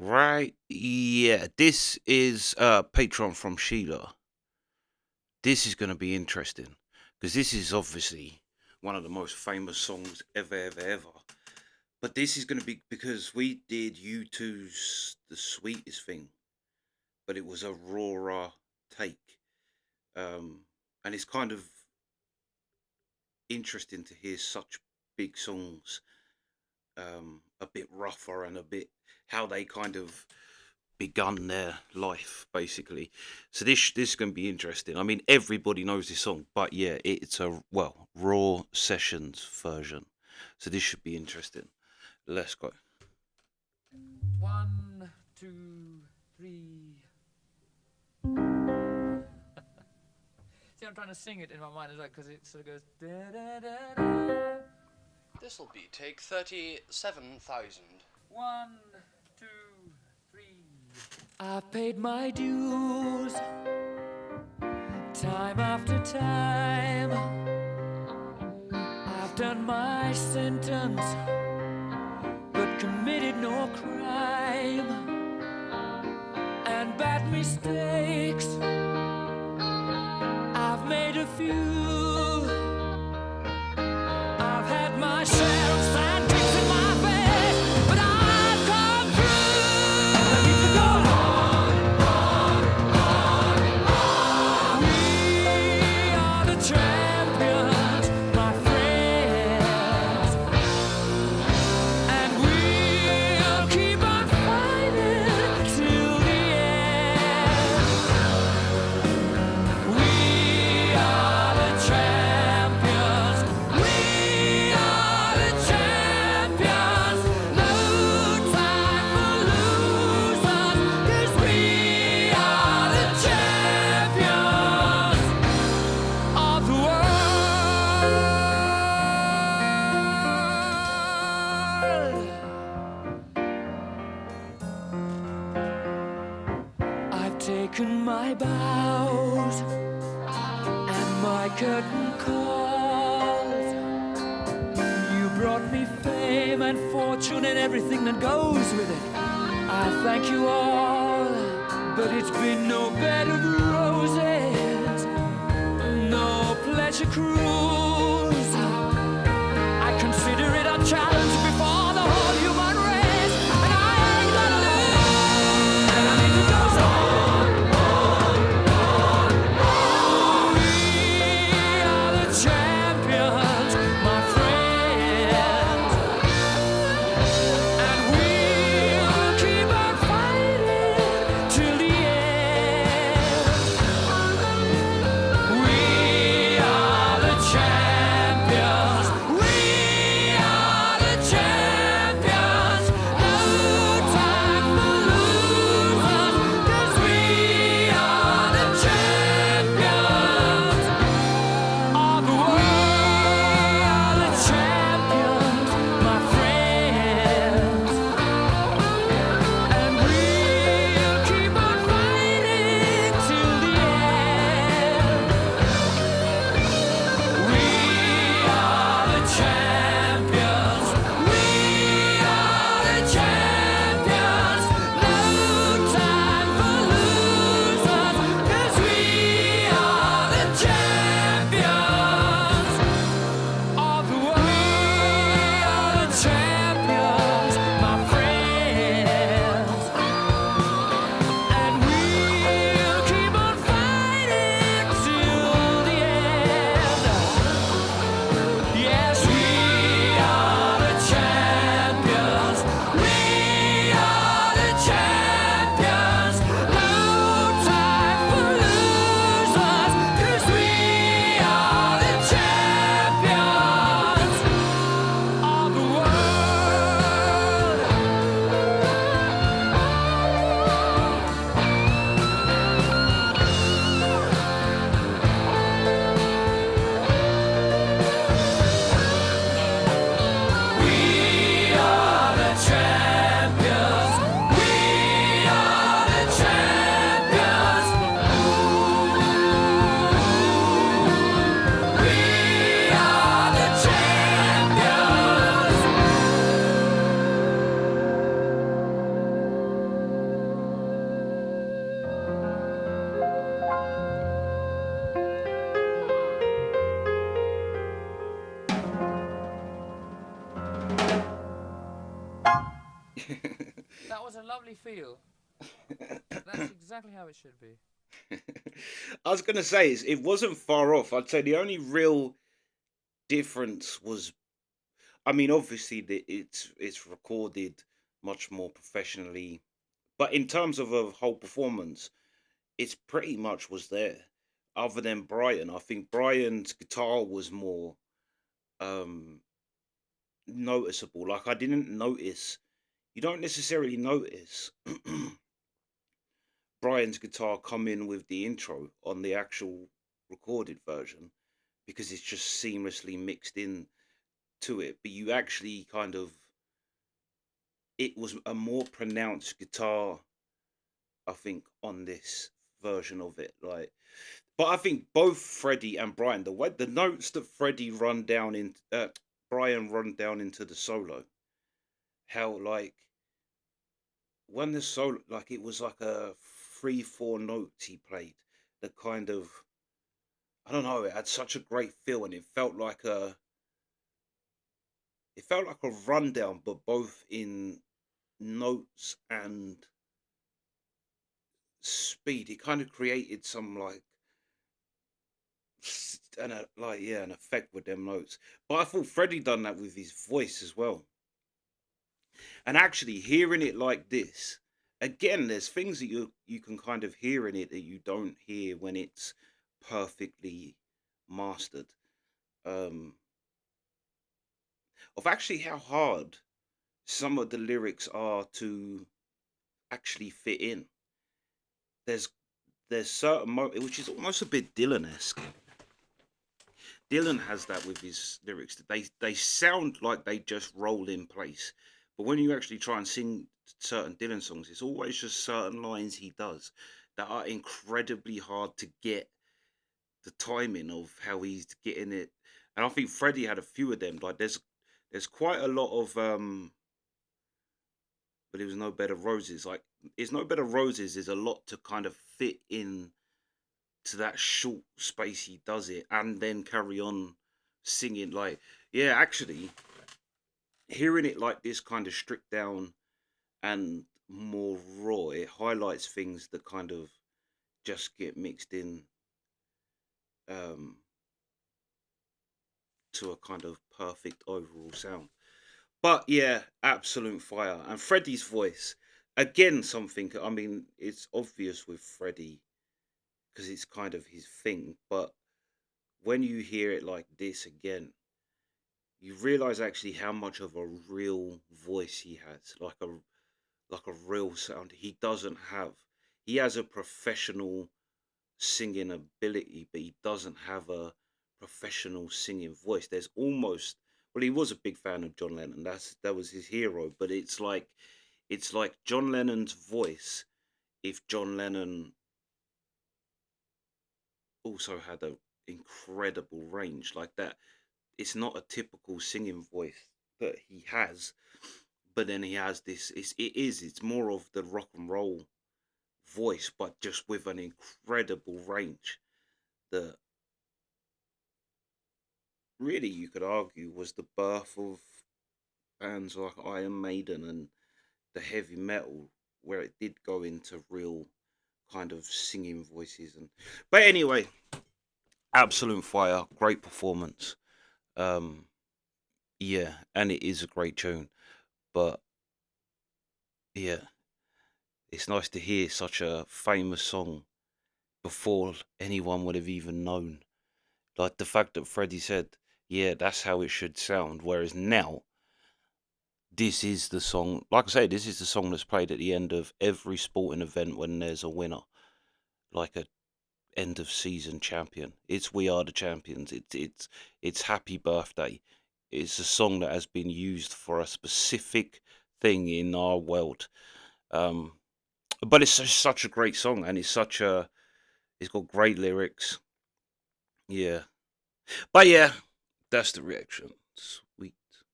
Right? Yeah. This is Patreon from Sheila. This is going to be interesting because this is obviously one of the most famous songs ever. But this is going to be because we did U2's The Sweetest Thing, but it was a rawer take. And it's kind of interesting to hear such big songs, a bit rougher and a bit how they kind of begun their life basically. So this is going to be interesting. I mean, everybody knows this song, but yeah, it's a raw sessions version. So this should be interesting. Let's go. One, two, three. See, I'm trying to sing it in my mind as well because it sort of goes da da da da. This'll be take 37,000. One, two, three. I've paid my dues time after time. I've done my sentence but committed no crime. And bad mistakes I've made a few. I've had my share of sand kicks in my face, but I've come through. I need to go on. We are the champions, my friends, and we'll keep on fighting till the end. We are the champions. We are the champions. No time for losers, 'cause we are the champions of the world. I've taken my bows and my curtain calls. You brought me fame and fortune and everything that goes with it. I thank you all, but it's been no bed of roses, no pleasure cruise. I consider it a challenge before the whole human race, and I ain't gonna lose. And I need to go We are the champions, my friends, and we'll keep on fighting till the end. We are the champions. That was a lovely feel. That's exactly how it should be. I was gonna say it wasn't far off. I'd say the only real difference was, I mean, obviously it's recorded much more professionally, but in terms of a whole performance, it's pretty much was there. Other than Brian, I think Brian's guitar was more um noticeable. Like I didn't notice. You don't necessarily notice Brian's guitar come in with the intro on the actual recorded version because it's just seamlessly mixed in to it. But you actually kind of, it was a more pronounced guitar, I think, on this version of it. Like, but I think both Freddie and Brian, the way the notes that Freddie run down in, Brian run down into the solo, how like when the solo, like it was like a 3 4 notes he played that kind of, I don't know, it had such a great feel and it felt like a rundown, but both in notes and speed. It kind of created some like like yeah, an effect with them notes. But I thought Freddie done that with his voice as well. And actually hearing it like this, again, there's things that you can kind of hear in it that you don't hear when it's perfectly mastered. Um of actually how hard some of the lyrics are to actually fit in. There's there's certain which is almost a bit Dylan-esque. Dylan has that with his lyrics. That they sound like they just roll in place, but when you actually try and sing certain Dylan songs, it's always just certain lines he does that are incredibly hard to get the timing of how he's getting it. And I think Freddie had a few of them. Like there's quite a lot of but it was no better roses. Like it's no better roses is a lot to kind of fit in to that short space he does it and then carry on singing. Like yeah, actually hearing it like this kind of stripped down and more raw, it highlights things that kind of just get mixed in um to a kind of perfect overall sound. But yeah, absolute fire. And Freddie's voice, again, something, I mean, it's obvious with Freddie because it's kind of his thing, but when you hear it like this again, you realize actually how much of a real voice he has, like a real sound. He doesn't have. He has a professional singing ability, but he doesn't have a professional singing voice. There's almost, well, he was a big fan of John Lennon. That was his hero. But it's like John Lennon's voice if John Lennon also had a incredible range like that. It's not a typical singing voice that he has, but then he has this. It's more of the rock and roll voice, but just with an incredible range that really you could argue was the birth of bands like Iron Maiden and the heavy metal, where it did go into real kind of singing voices. And but anyway, absolute fire, great performance. Um, yeah, and it is a great tune. But yeah, it's nice to hear such a famous song before anyone would have even known. Like the fact that Freddie said, "Yeah, that's how it should sound," whereas now this is the song. Like I say, this is the song that's played at the end of every sporting event when there's a winner, like a end of season champion. It's "We Are the Champions." It's "Happy Birthday." It's a song that has been used for a specific thing in our world. Um, but it's such a great song, and it's got great lyrics. Yeah, but yeah, that's the reaction.